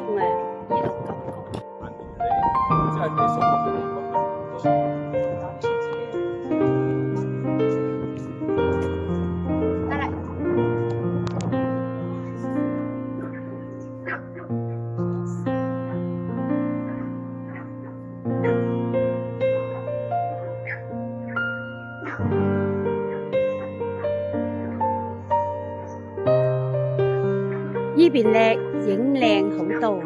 風啊，呢度感覺。即係你熟悉嘅地方。得啦。呢邊咧影靚好多。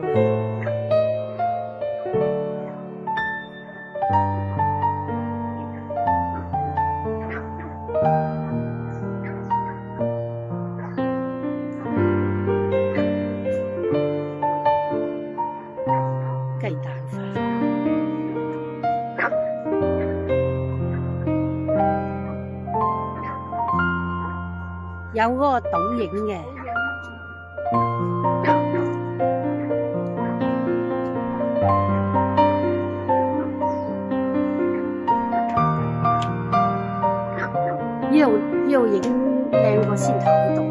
雞蛋花，有嗰個倒影嘅。呢度影靚過先頭嗰度。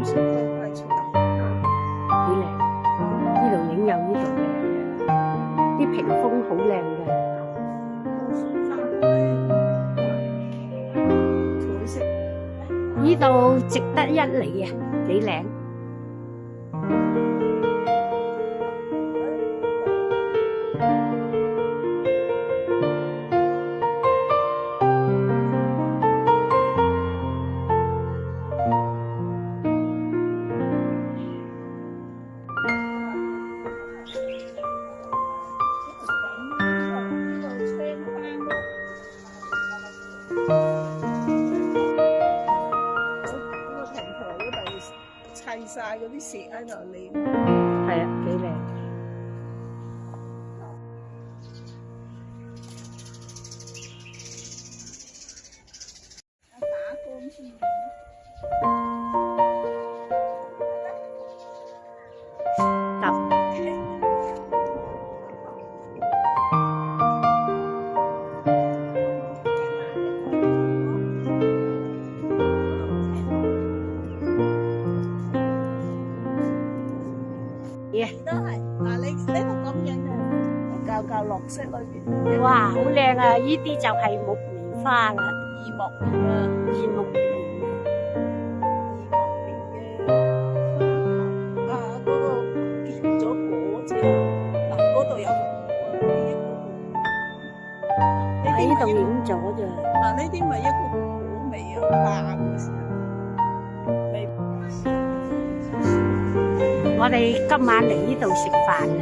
幾靚，呢度影有呢度靚嘅，啲屏風好靚嘅。呢度值得一嚟啊，幾靚。砌晒嗰啲石喺度，你係啊，幾靚。打光先。都係嗱，你呢個咁樣嘅，教綠色裏邊，哇，好靚啊！呢啲就係木棉花啦，二木棉啊，二木棉。啊，嗰個結咗果之後，嗱嗰度有個喺呢度影咗咋。嗱呢啲咪一個果味啊，爆嘅時候。我哋今晚嚟呢度食飯啊！